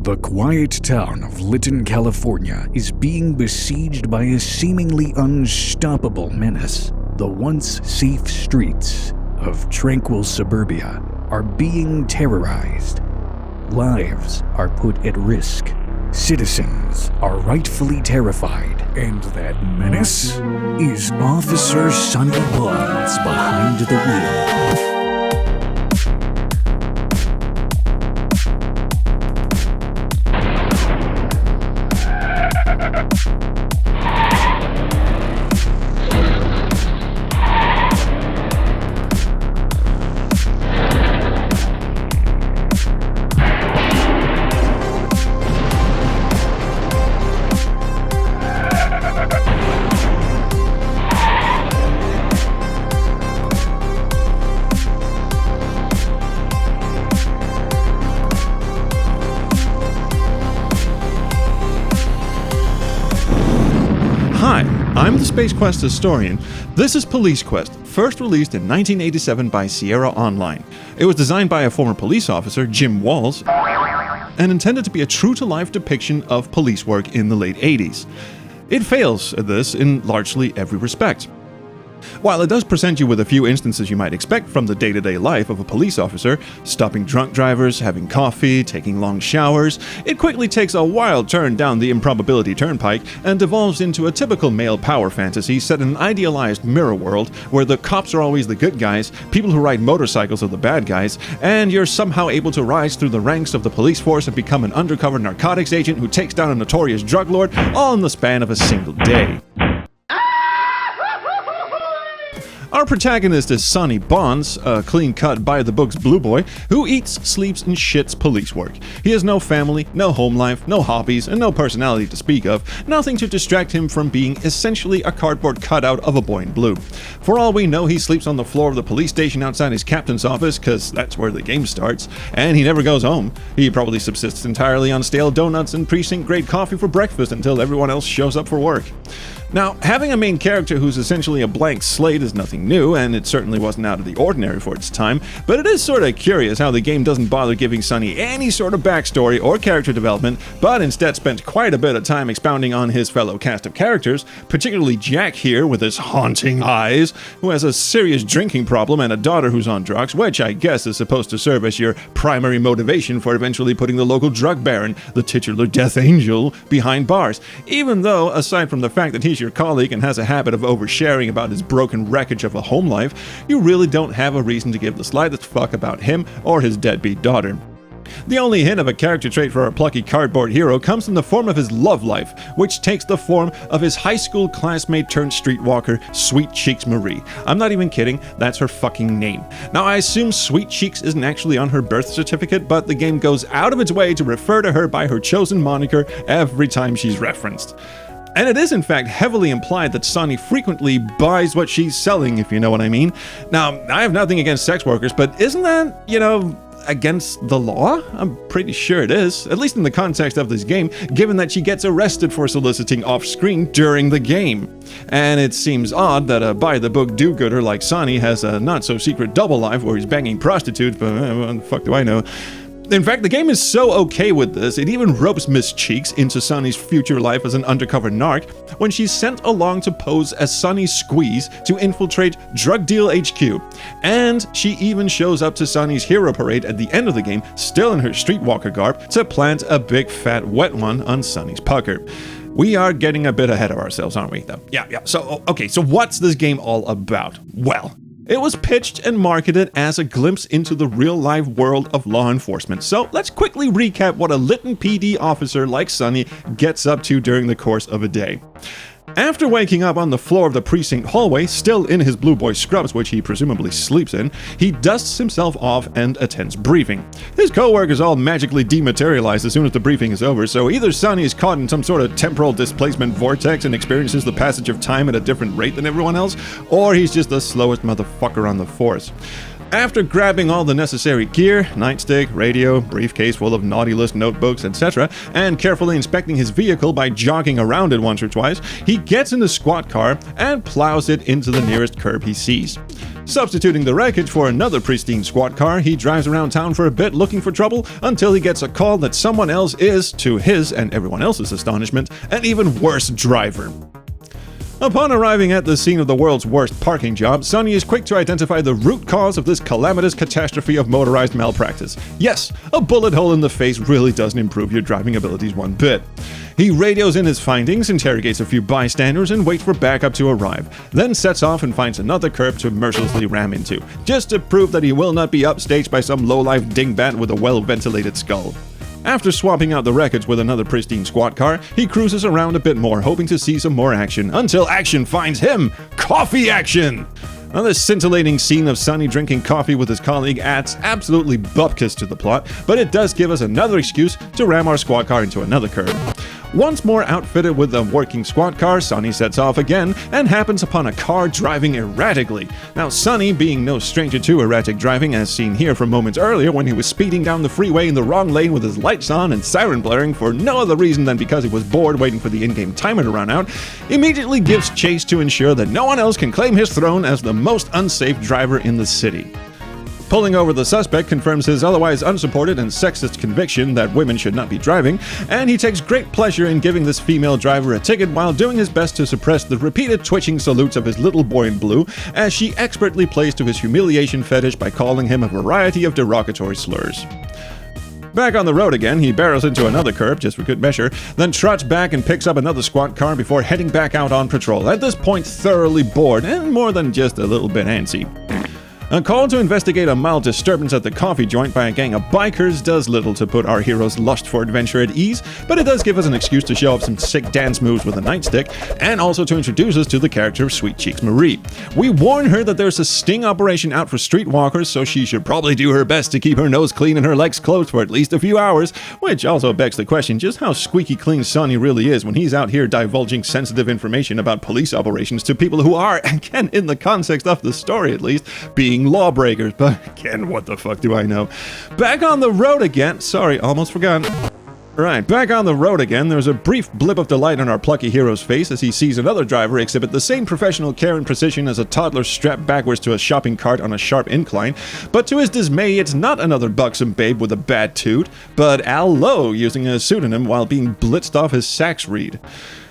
The quiet town of Lytton, California is being besieged by a seemingly unstoppable menace. The once safe streets of tranquil suburbia are being terrorized. Lives are put at risk. Citizens are rightfully terrified, and that menace is Officer Sonny Bonds behind the wheel. Hi, I'm the Space Quest historian. This is Police Quest, first released in 1987 by Sierra Online. It was designed by a former police officer, Jim Walls, and intended to be a true-to-life depiction of police work in the late 80s. It fails at this in largely every respect. While it does present you with a few instances you might expect from the day-to-day life of a police officer, stopping drunk drivers, having coffee, taking long showers, it quickly takes a wild turn down the improbability turnpike and devolves into a typical male power fantasy set in an idealized mirror world where the cops are always the good guys, people who ride motorcycles are the bad guys, and you're somehow able to rise through the ranks of the police force and become an undercover narcotics agent who takes down a notorious drug lord all in the span of a single day. Our protagonist is Sonny Bonds, a clean-cut, by-the-books blue boy who eats, sleeps, and shits police work. He has no family, no home life, no hobbies, and no personality to speak of, nothing to distract him from being essentially a cardboard cutout of a boy in blue. For all we know, he sleeps on the floor of the police station outside his captain's office, cause that's where the game starts, and he never goes home. He probably subsists entirely on stale donuts and precinct-grade coffee for breakfast until everyone else shows up for work. Now, having a main character who's essentially a blank slate is nothing new, and it certainly wasn't out of the ordinary for its time, but it is sort of curious how the game doesn't bother giving Sonny any sort of backstory or character development, but instead spent quite a bit of time expounding on his fellow cast of characters, particularly Jack here with his haunting eyes, who has a serious drinking problem and a daughter who's on drugs, which I guess is supposed to serve as your primary motivation for eventually putting the local drug baron, the titular Death Angel, behind bars, even though, aside from the fact that he's your colleague and has a habit of oversharing about his broken wreckage of a home life, you really don't have a reason to give the slightest fuck about him or his deadbeat daughter. The only hint of a character trait for our plucky cardboard hero comes in the form of his love life, which takes the form of his high school classmate turned streetwalker, Sweet Cheeks Marie. I'm not even kidding, that's her fucking name. Now I assume Sweet Cheeks isn't actually on her birth certificate, but the game goes out of its way to refer to her by her chosen moniker every time she's referenced. And it is in fact heavily implied that Sonny frequently buys what she's selling, if you know what I mean. Now, I have nothing against sex workers, but isn't that, against the law? I'm pretty sure it is, at least in the context of this game, given that she gets arrested for soliciting off-screen during the game. And it seems odd that a by-the-book do-gooder like Sonny has a not-so-secret double life where he's banging prostitutes, but what the fuck do I know? In fact, the game is so okay with this, it even ropes Miss Cheeks into Sonny's future life as an undercover narc when she's sent along to pose as Sonny's squeeze to infiltrate Drug Deal HQ. And she even shows up to Sonny's hero parade at the end of the game, still in her streetwalker garb, to plant a big fat wet one on Sonny's pucker. We are getting a bit ahead of ourselves, aren't we, though? Yeah. So what's this game all about? Well, it was pitched and marketed as a glimpse into the real-life world of law enforcement. So let's quickly recap what a Lytton PD officer like Sonny gets up to during the course of a day. After waking up on the floor of the precinct hallway, still in his blue boy scrubs, which he presumably sleeps in, he dusts himself off and attends briefing. His co-workers all magically dematerialize as soon as the briefing is over, so either Sonny is caught in some sort of temporal displacement vortex and experiences the passage of time at a different rate than everyone else, or he's just the slowest motherfucker on the force. After grabbing all the necessary gear, nightstick, radio, briefcase full of naughty list notebooks, etc., and carefully inspecting his vehicle by jogging around it once or twice, he gets in the squad car and plows it into the nearest curb he sees. Substituting the wreckage for another pristine squad car, he drives around town for a bit looking for trouble until he gets a call that someone else is, to his and everyone else's astonishment, an even worse driver. Upon arriving at the scene of the world's worst parking job, Sonny is quick to identify the root cause of this calamitous catastrophe of motorized malpractice. Yes, a bullet hole in the face really doesn't improve your driving abilities one bit. He radios in his findings, interrogates a few bystanders, and waits for backup to arrive, then sets off and finds another curb to mercilessly ram into, just to prove that he will not be upstaged by some low-life dingbat with a well-ventilated skull. After swapping out the wreckage with another pristine squad car, he cruises around a bit more, hoping to see some more action, until action finds him! Coffee action! Now, this scintillating scene of Sonny drinking coffee with his colleague adds absolutely bupkis to the plot, but it does give us another excuse to ram our squad car into another curb. Once more outfitted with a working squad car, Sonny sets off again and happens upon a car driving erratically. Now, Sonny, being no stranger to erratic driving, as seen here from moments earlier when he was speeding down the freeway in the wrong lane with his lights on and siren blaring for no other reason than because he was bored waiting for the in-game timer to run out, immediately gives chase to ensure that no one else can claim his throne as the most unsafe driver in the city. Pulling over the suspect confirms his otherwise unsupported and sexist conviction that women should not be driving, and he takes great pleasure in giving this female driver a ticket while doing his best to suppress the repeated twitching salutes of his little boy in blue as she expertly plays to his humiliation fetish by calling him a variety of derogatory slurs. Back on the road again, he barrels into another curb, just for good measure, then trots back and picks up another squad car before heading back out on patrol, at this point thoroughly bored and more than just a little bit antsy. A call to investigate a mild disturbance at the coffee joint by a gang of bikers does little to put our hero's lust for adventure at ease, but it does give us an excuse to show off some sick dance moves with a nightstick, and also to introduce us to the character of Sweet Cheeks Marie. We warn her that there's a sting operation out for streetwalkers, so she should probably do her best to keep her nose clean and her legs closed for at least a few hours, which also begs the question just how squeaky clean Sonny really is when he's out here divulging sensitive information about police operations to people who are, again in the context of the story at least, being lawbreakers, but again, what the fuck do I know? Back on the road again. Sorry, almost forgot. Right, back on the road again, there's a brief blip of delight on our plucky hero's face as he sees another driver exhibit the same professional care and precision as a toddler strapped backwards to a shopping cart on a sharp incline, but to his dismay, it's not another buxom babe with a bad toot, but Al Lowe using a pseudonym while being blitzed off his sax reed.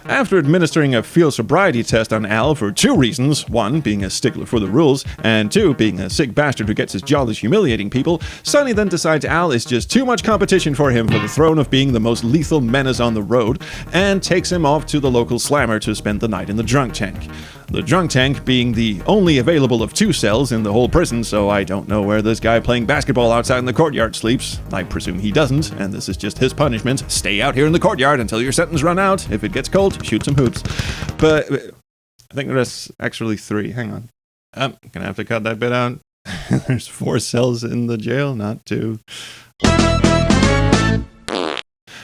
After administering a field sobriety test on Al for two reasons, one, being a stickler for the rules, and two, being a sick bastard who gets his jollies humiliating people, Sonny then decides Al is just too much competition for him for the throne of being the most lethal menace on the road, and takes him off to the local slammer to spend the night in the drunk tank. The drunk tank being the only available of two cells in the whole prison, so I don't know where this guy playing basketball outside in the courtyard sleeps. I presume he doesn't, and this is just his punishment. Stay out here in the courtyard until your sentence run out. If it gets cold, shoot some hoops. But I think there's actually 3. Hang on. I'm gonna have to cut that bit out. There's 4 cells in the jail, not 2.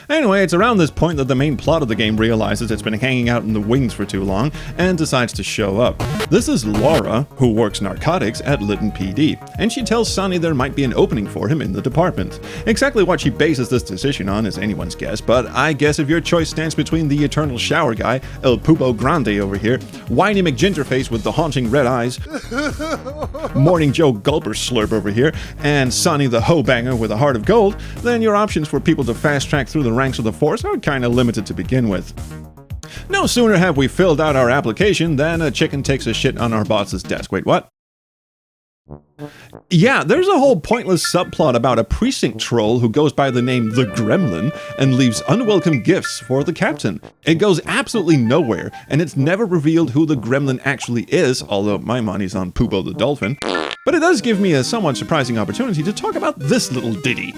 Anyway, it's around this point that the main plot of the game realizes it's been hanging out in the wings for too long and decides to show up. This is Laura, who works narcotics at Lytton PD, and she tells Sonny there might be an opening for him in the department. Exactly what she bases this decision on is anyone's guess, but I guess if your choice stands between the eternal shower guy, El Pupo Grande over here, whiny McGingerface with the haunting red eyes, Morning Joe Gulper Slurp over here, and Sonny the hoe banger with a heart of gold, then your options for people to fast track through the ranks of the force are kinda limited to begin with. No sooner have we filled out our application than a chicken takes a shit on our boss's desk. Wait, what? Yeah, there's a whole pointless subplot about a precinct troll who goes by the name The Gremlin and leaves unwelcome gifts for the captain. It goes absolutely nowhere, and it's never revealed who the Gremlin actually is, although my money's on Pupo the Dolphin. But it does give me a somewhat surprising opportunity to talk about this little ditty.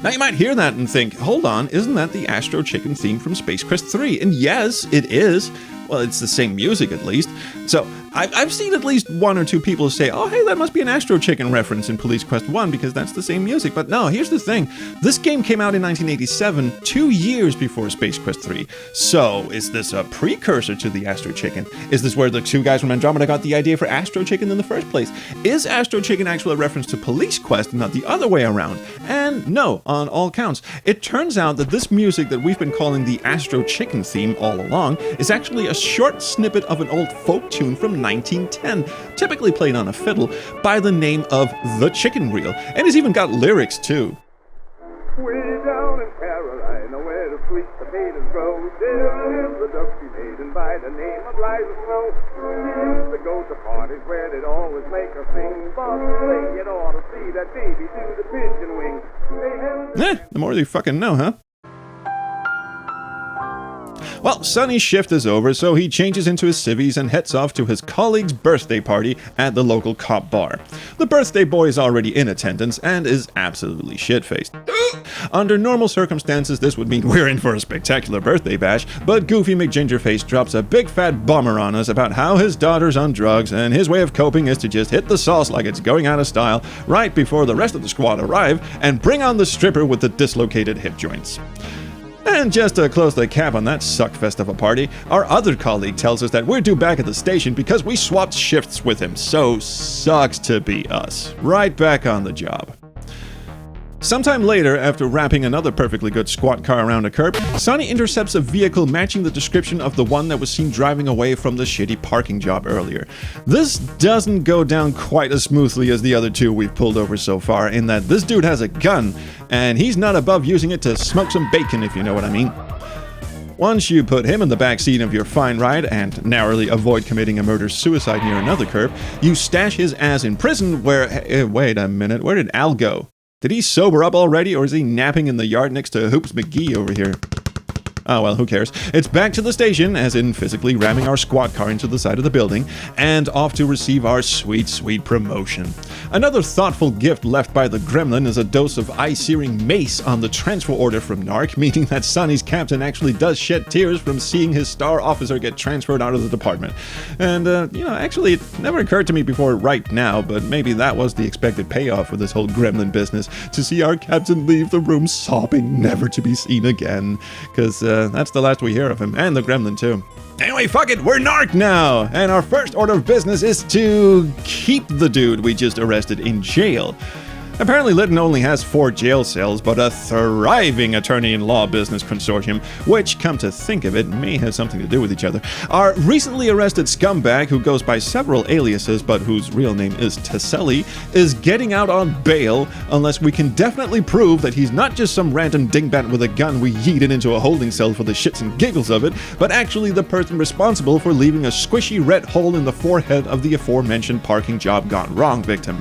Now you might hear that and think, hold on, isn't that the Astro Chicken theme from Space Quest 3? And yes, it is. Well, it's the same music at least. So I've seen at least one or two people say, oh, hey, that must be an Astro Chicken reference in Police Quest 1 because that's the same music. But no, here's the thing. This game came out in 1987, 2 years before Space Quest 3. So is this a precursor to the Astro Chicken? Is this where the two guys from Andromeda got the idea for Astro Chicken in the first place? Is Astro Chicken actually a reference to Police Quest and not the other way around? And no, on all counts. It turns out that this music that we've been calling the Astro Chicken theme all along is actually a short snippet of an old folk tune from 1910, typically played on a fiddle, by the name of The Chicken Reel, and it's even got lyrics too. Way down in Carolina, where the sweet potatoes grow, there lives a dusty maiden by the name of Liza Snow. She used to go to parties where they'd always make her sing, but say you ought to see that baby do the pigeon wing. The more you fucking know, huh? Well, Sonny's shift is over, so he changes into his civvies and heads off to his colleague's birthday party at the local cop bar. The birthday boy is already in attendance and is absolutely shit-faced. Under normal circumstances, this would mean we're in for a spectacular birthday bash, but Goofy McGingerface drops a big fat bummer on us about how his daughter's on drugs, and his way of coping is to just hit the sauce like it's going out of style right before the rest of the squad arrive and bring on the stripper with the dislocated hip joints. And just to close the cap on that suckfest of a party, our other colleague tells us that we're due back at the station because we swapped shifts with him, so sucks to be us. Right back on the job. Sometime later, after wrapping another perfectly good squat car around a curb, Sonny intercepts a vehicle matching the description of the one that was seen driving away from the shitty parking job earlier. This doesn't go down quite as smoothly as the other two we've pulled over so far, in that this dude has a gun, and he's not above using it to smoke some bacon, if you know what I mean. Once you put him in the backseat of your fine ride and narrowly avoid committing a murder-suicide near another curb, you stash his ass in prison where... wait a minute, where did Al go? Did he sober up already, or is he napping in the yard next to Hoops McGee over here? Oh well, who cares? It's back to the station, as in physically ramming our squad car into the side of the building, and off to receive our sweet, sweet promotion. Another thoughtful gift left by the gremlin is a dose of eye-searing mace on the transfer order from NARC, meaning that Sonny's captain actually does shed tears from seeing his star officer get transferred out of the department. And, actually it never occurred to me before right now, but maybe that was the expected payoff for this whole gremlin business, to see our captain leave the room sobbing never to be seen again, because that's the last we hear of him, and the gremlin too. Anyway, fuck it, we're NARC now! And our first order of business is to keep the dude we just arrested in jail. Apparently Lytton only has 4 jail cells, but a thriving attorney-in-law business consortium, which, come to think of it, may have something to do with each other. Our recently arrested scumbag, who goes by several aliases but whose real name is Tesselli, is getting out on bail unless we can definitely prove that he's not just some random dingbat with a gun we yeeted into a holding cell for the shits and giggles of it, but actually the person responsible for leaving a squishy red hole in the forehead of the aforementioned parking job gone wrong victim.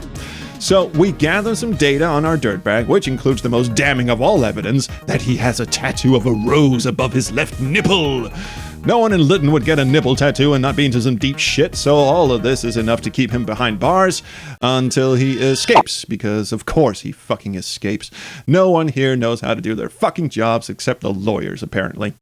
So we gather some data on our dirtbag, which includes the most damning of all evidence, that he has a tattoo of a rose above his left nipple. No one in Lytton would get a nipple tattoo and not be into some deep shit, so all of this is enough to keep him behind bars until he escapes, because of course he fucking escapes. No one here knows how to do their fucking jobs except the lawyers, apparently.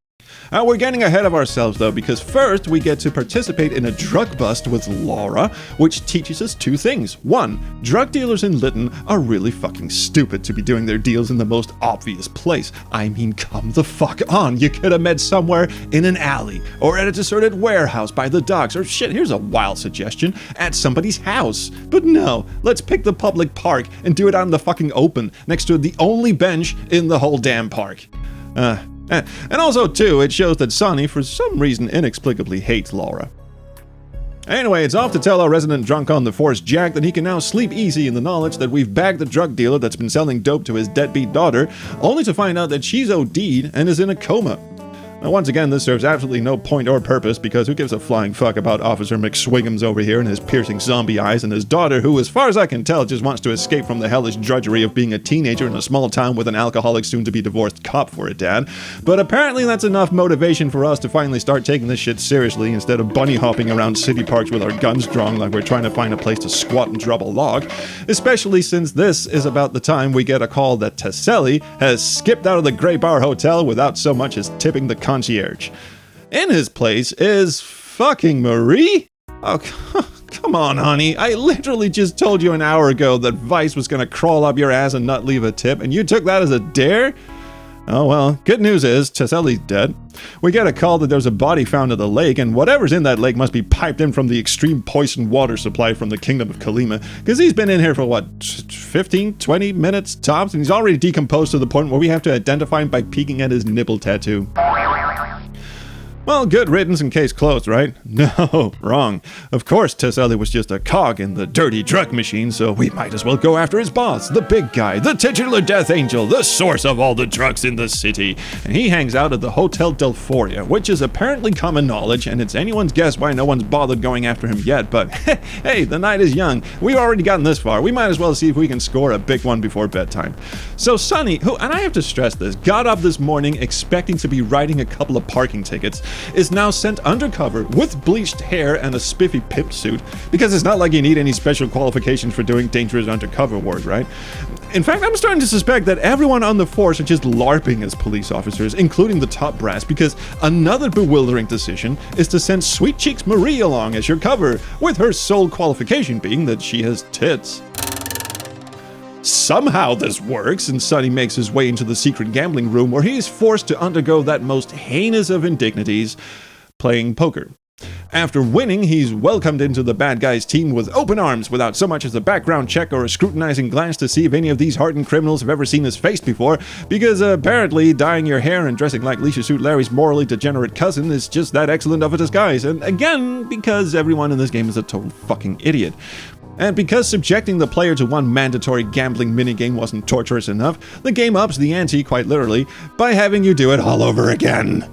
We're getting ahead of ourselves though, because first we get to participate in a drug bust with Laura, which teaches us 2 things. 1, drug dealers in Lytton are really fucking stupid to be doing their deals in the most obvious place. I mean, come the fuck on. You could have met somewhere in an alley, or at a deserted warehouse by the docks, or shit, here's a wild suggestion, at somebody's house. But no, let's pick the public park and do it out in the fucking open, next to the only bench in the whole damn park. And also, too, it shows that Sonny, for some reason, inexplicably hates Laura. Anyway, it's off to tell our resident drunk on the force Jack that he can now sleep easy in the knowledge that we've bagged the drug dealer that's been selling dope to his deadbeat daughter, only to find out that she's OD'd and is in a coma. Now, once again, this serves absolutely no point or purpose, because who gives a flying fuck about Officer McSwigums over here and his piercing zombie eyes and his daughter, who, as far as I can tell, just wants to escape from the hellish drudgery of being a teenager in a small town with an alcoholic, soon-to-be-divorced cop for a dad. But apparently that's enough motivation for us to finally start taking this shit seriously, instead of bunny-hopping around city parks with our guns drawn like we're trying to find a place to squat and drop a log, especially since this is about the time we get a call that Tesselli has skipped out of the Grey Bar Hotel without so much as tipping the concierge. In his place is fucking Marie? Oh, come on, honey. I literally just told you an hour ago that Vice was gonna crawl up your ass and not leave a tip, and you took that as a dare? Oh well, good news is, Tesselli's dead. We get a call that there's a body found in the lake, and whatever's in that lake must be piped in from the extreme poisoned water supply from the Kingdom of Kalima, because he's been in here for what, 15, 20 minutes tops, and he's already decomposed to the point where we have to identify him by peeking at his nipple tattoo. Well, good riddance and case closed, right? No, wrong. Of course, Tesselli was just a cog in the dirty drug machine, so we might as well go after his boss, the big guy, the titular Death Angel, the source of all the drugs in the city. And he hangs out at the Hotel Delphoria, which is apparently common knowledge, and it's anyone's guess why no one's bothered going after him yet, but hey, the night is young. We've already gotten this far. We might as well see if we can score a big one before bedtime. So Sonny, who, and I have to stress this, got up this morning expecting to be writing a couple of parking tickets, is now sent undercover with bleached hair and a spiffy pimp suit, because it's not like you need any special qualifications for doing dangerous undercover work, right? In fact, I'm starting to suspect that everyone on the force are just LARPing as police officers, including the top brass, because another bewildering decision is to send Sweet Cheeks Marie along as your cover, with her sole qualification being that she has tits. Somehow this works, and Sonny makes his way into the secret gambling room where he is forced to undergo that most heinous of indignities, playing poker. After winning, he's welcomed into the bad guys' team with open arms without so much as a background check or a scrutinizing glance to see if any of these hardened criminals have ever seen his face before, because apparently dyeing your hair and dressing like Leisure Suit Larry's morally degenerate cousin is just that excellent of a disguise, and again, because everyone in this game is a total fucking idiot. And because subjecting the player to one mandatory gambling minigame wasn't torturous enough, the game ups the ante, quite literally, by having you do it all over again.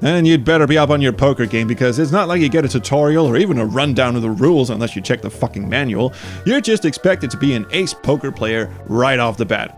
And you'd better be up on your poker game, because it's not like you get a tutorial or even a rundown of the rules unless you check the fucking manual. You're just expected to be an ace poker player right off the bat.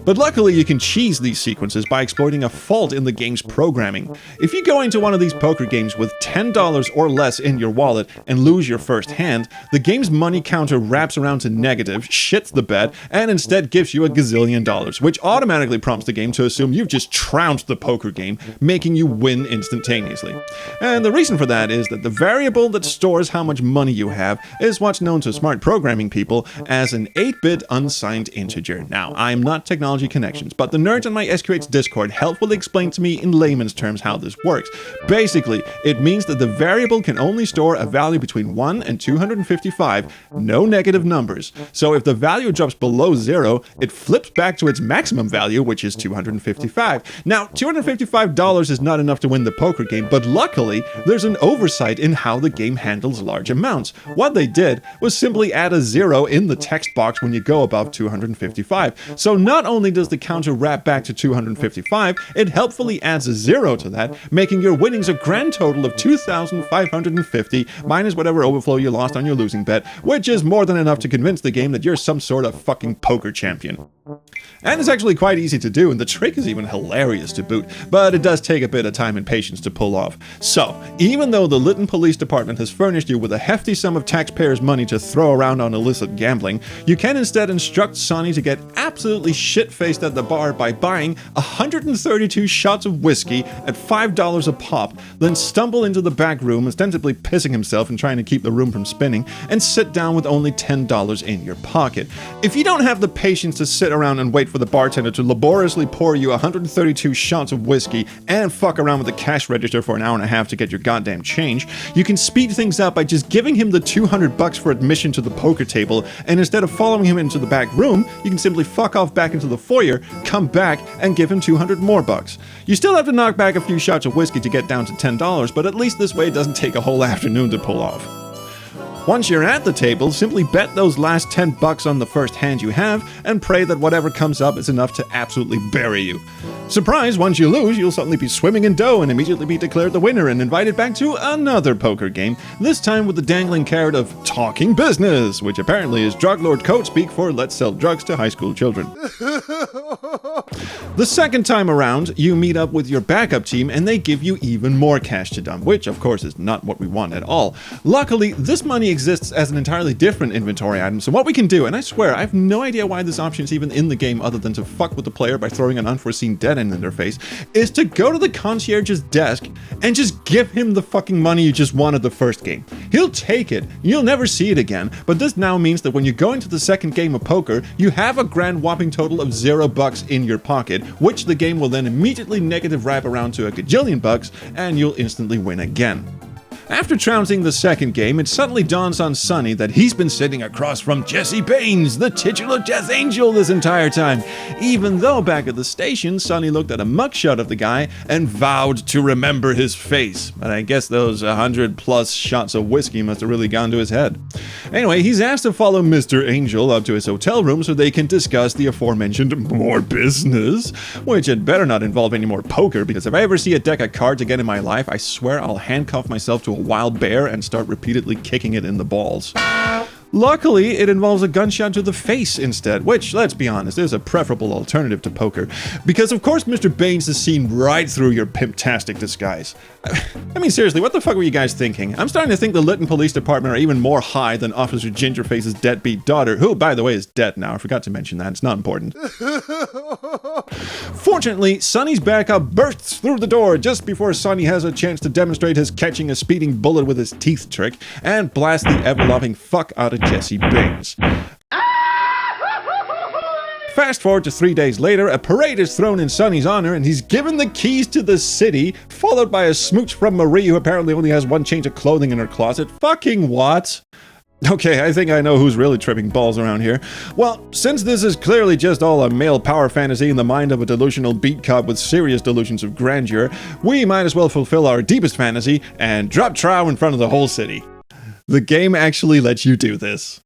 But luckily you can cheese these sequences by exploiting a fault in the game's programming. If you go into one of these poker games with $10 or less in your wallet and lose your first hand, the game's money counter wraps around to negative, shits the bet, and instead gives you $1 gazillion, which automatically prompts the game to assume you've just trounced the poker game, making you win instantaneously. And the reason for that is that the variable that stores how much money you have is what's known to smart programming people as an 8-bit unsigned integer. Now, I'm not technology connections, but the nerds on my SQH Discord helpfully explain to me in layman's terms how this works. Basically, it means that the variable can only store a value between 1 and 255, no negative numbers. So if the value drops below 0, it flips back to its maximum value, which is 255. Now, $255 is not enough to win the poker game, but luckily, there's an oversight in how the game handles large amounts. What they did was simply add a 0 in the text box when you go above 255. So not only does the counter wrap back to 255, it helpfully adds a 0 to that, making your winnings a grand total of 2,550 minus whatever overflow you lost on your losing bet, which is more than enough to convince the game that you're some sort of fucking poker champion. And it's actually quite easy to do, and the trick is even hilarious to boot, but it does take a bit of time and patience to pull off. So, even though the Lytton Police Department has furnished you with a hefty sum of taxpayers' money to throw around on illicit gambling, you can instead instruct Sonny to get absolutely shit-faced at the bar by buying 132 shots of whiskey at $5 a pop, then stumble into the back room, ostensibly pissing himself and trying to keep the room from spinning, and sit down with only $10 in your pocket. If you don't have the patience to sit around and wait for the bartender to laboriously pour you 132 shots of whiskey and fuck around with the cash register for an hour and a half to get your goddamn change, you can speed things up by just giving him the $200 for admission to the poker table, and instead of following him into the back room, you can simply fuck off back into the foyer, come back, and give him 200 more bucks. You still have to knock back a few shots of whiskey to get down to $10, but at least this way it doesn't take a whole afternoon to pull off. Once you're at the table, simply bet those last $10 on the first hand you have, and pray that whatever comes up is enough to absolutely bury you. Surprise, once you lose, you'll suddenly be swimming in dough and immediately be declared the winner and invited back to another poker game, this time with the dangling carrot of talking business, which apparently is drug lord code speak for let's sell drugs to high school children. The second time around, you meet up with your backup team and they give you even more cash to dump, which of course is not what we want at all. Luckily, this money exists as an entirely different inventory item, so what we can do, and I swear I have no idea why this option is even in the game other than to fuck with the player by throwing an unforeseen dead end in their face, is to go to the concierge's desk and just give him the fucking money you just won at the first game. He'll take it, you'll never see it again, but this now means that when you go into the second game of poker, you have a grand whopping total of $0 in your pocket, which the game will then immediately negative wrap around to a gajillion bucks, and you'll instantly win again. After trouncing the second game, it suddenly dawns on Sonny that he's been sitting across from Jesse Baines, the titular Death Angel, this entire time, even though back at the station, Sonny looked at a mugshot of the guy and vowed to remember his face. But I guess those 100+ shots of whiskey must have really gone to his head. Anyway, he's asked to follow Mr. Angel up to his hotel room so they can discuss the aforementioned more business, which had better not involve any more poker, because if I ever see a deck of cards again in my life, I swear I'll handcuff myself to a wild bear and start repeatedly kicking it in the balls. Luckily, it involves a gunshot to the face instead, which, let's be honest, is a preferable alternative to poker, because of course Mr. Baines has seen right through your pimptastic disguise. I mean, seriously, what the fuck were you guys thinking? I'm starting to think the Lytton Police Department are even more high than Officer Gingerface's deadbeat daughter, who, by the way, is dead now. I forgot to mention that. It's not important. Fortunately, Sonny's backup bursts through the door just before Sonny has a chance to demonstrate his catching a speeding bullet with his teeth trick and blast the ever-loving fuck out of Jesse Baines. Fast forward to 3 days later, a parade is thrown in Sonny's honor and he's given the keys to the city, followed by a smooch from Marie, who apparently only has one change of clothing in her closet. Fucking what? Okay, I think I know who's really tripping balls around here. Well, since this is clearly just all a male power fantasy in the mind of a delusional beat cop with serious delusions of grandeur, we might as well fulfill our deepest fantasy and drop trow in front of the whole city. The game actually lets you do this.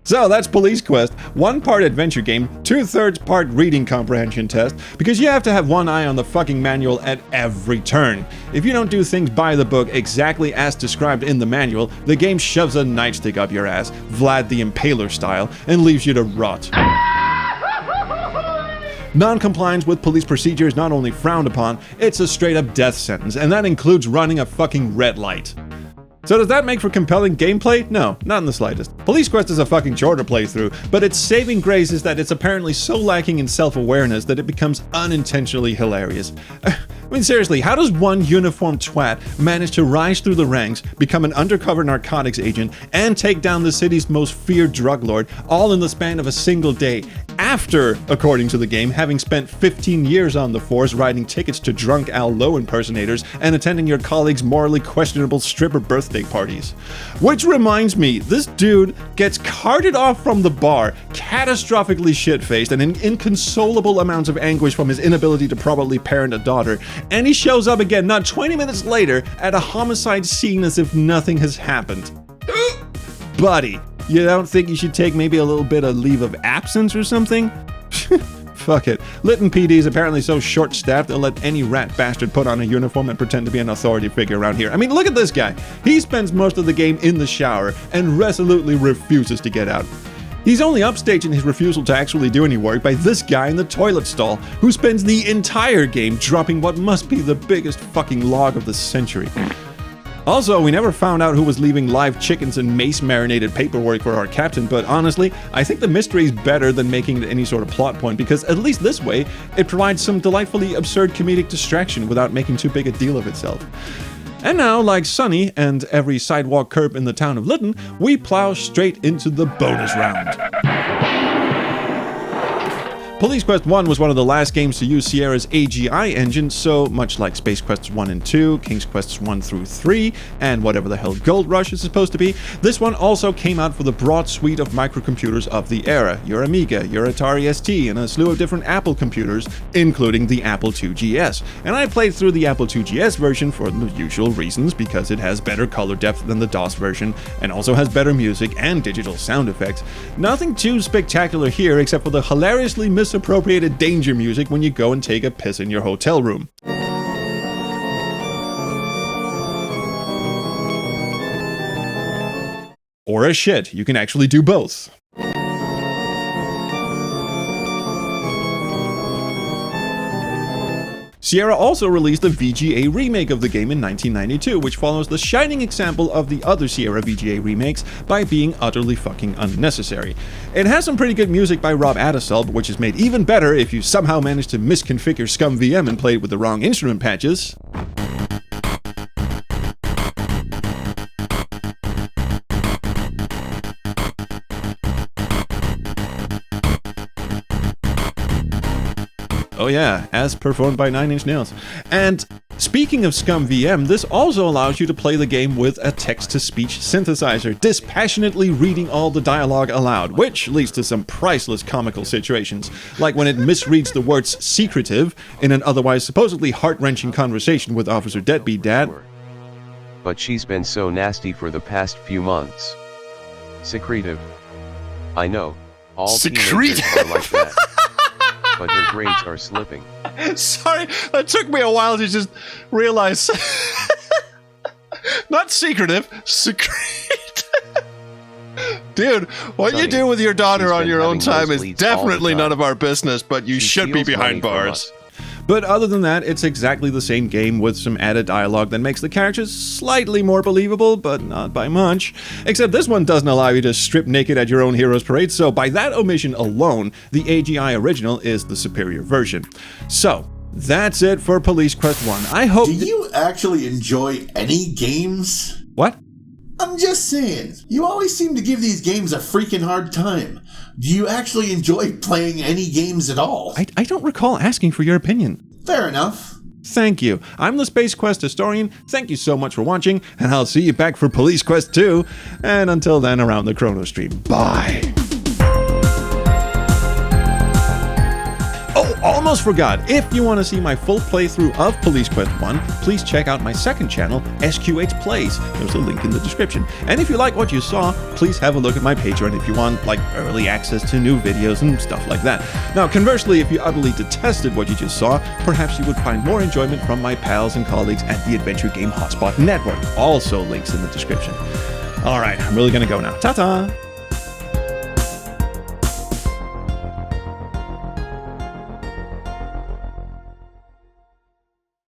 So that's Police Quest, 1 part adventure game, 2/3 part reading comprehension test, because you have to have one eye on the fucking manual at every turn. If you don't do things by the book exactly as described in the manual, the game shoves a nightstick up your ass, Vlad the Impaler style, and leaves you to rot. Non-compliance with police procedure is not only frowned upon, it's a straight-up death sentence, and that includes running a fucking red light. So does that make for compelling gameplay? No, not in the slightest. Police Quest is a fucking shorter playthrough, but its saving grace is that it's apparently so lacking in self-awareness that it becomes unintentionally hilarious. I mean, seriously, how does one uniformed twat manage to rise through the ranks, become an undercover narcotics agent, and take down the city's most feared drug lord, all in the span of a single day, after, according to the game, having spent 15 years on the force writing tickets to drunk Al Lowe impersonators and attending your colleagues' morally questionable stripper birthday parties? Which reminds me, this dude gets carted off from the bar, catastrophically shit-faced and in inconsolable amounts of anguish from his inability to properly parent a daughter, and he shows up again not 20 minutes later at a homicide scene as if nothing has happened. Buddy, you don't think you should take maybe a little bit of leave of absence or something? Fuck it. Lytton PD is apparently so short-staffed they'll let any rat bastard put on a uniform and pretend to be an authority figure around here. I mean, look at this guy. He spends most of the game in the shower and resolutely refuses to get out. He's only upstaging his refusal to actually do any work by this guy in the toilet stall, who spends the entire game dropping what must be the biggest fucking log of the century. Also, we never found out who was leaving live chickens and mace-marinated paperwork for our captain, but honestly, I think the mystery is better than making it any sort of plot point, because at least this way, it provides some delightfully absurd comedic distraction without making too big a deal of itself. And now, like Sonny and every sidewalk curb in the town of Lytton, we plow straight into the bonus round. Police Quest 1 was one of the last games to use Sierra's AGI engine, so much like Space Quests 1 and 2, King's Quests 1 through 3, and whatever the hell Gold Rush is supposed to be, this one also came out for the broad suite of microcomputers of the era, your Amiga, your Atari ST, and a slew of different Apple computers, including the Apple IIgs. And I played through the Apple IIgs version for the usual reasons, because it has better color depth than the DOS version, and also has better music and digital sound effects. Nothing too spectacular here except for the hilariously misappropriated danger music when you go and take a piss in your hotel room. Or a shit, you can actually do both. Sierra also released a VGA remake of the game in 1992, which follows the shining example of the other Sierra VGA remakes by being utterly fucking unnecessary. It has some pretty good music by Rob Adisell, which is made even better if you somehow manage to misconfigure ScumVM and play it with the wrong instrument patches. Oh yeah, as performed by Nine Inch Nails. And speaking of ScumVM, this also allows you to play the game with a text-to-speech synthesizer, dispassionately reading all the dialogue aloud, which leads to some priceless comical situations, like when it misreads the words secretive in an otherwise supposedly heart-wrenching conversation with Officer Deadbeat Dad. But she's been so nasty for the past few months. Secretive. I know, all teenagers are like that. But her grades are slipping. Sorry, that took me a while to just realize. Not secretive, secrete. Dude, what Sonny, you do with your daughter on your own time is nosebleeds definitely all the none time. of our business, but you She should be steals behind money from bars. us. But other than that, it's exactly the same game with some added dialogue that makes the characters slightly more believable, but not by much. Except this one doesn't allow you to strip naked at your own hero's parade, so by that omission alone, the AGI original is the superior version. So, that's it for Police Quest 1. I hope... Do you actually enjoy any games? What? I'm just saying, you always seem to give these games a freaking hard time. Do you actually enjoy playing any games at all? I don't recall asking for your opinion. Fair enough. Thank you. I'm the Space Quest Historian. Thank you so much for watching, and I'll see you back for Police Quest 2. And until then, around the Chrono Stream. Bye. Oh, almost forgot. If you want to see my full playthrough of Police Quest 1, please check out my second channel, SQH Plays. There's a link in the description. And if you like what you saw, please have a look at my Patreon if you want, like, early access to new videos and stuff like that. Now, conversely, if you utterly detested what you just saw, perhaps you would find more enjoyment from my pals and colleagues at the Adventure Game Hotspot Network. Also links in the description. Alright, I'm really gonna go now. Ta-ta!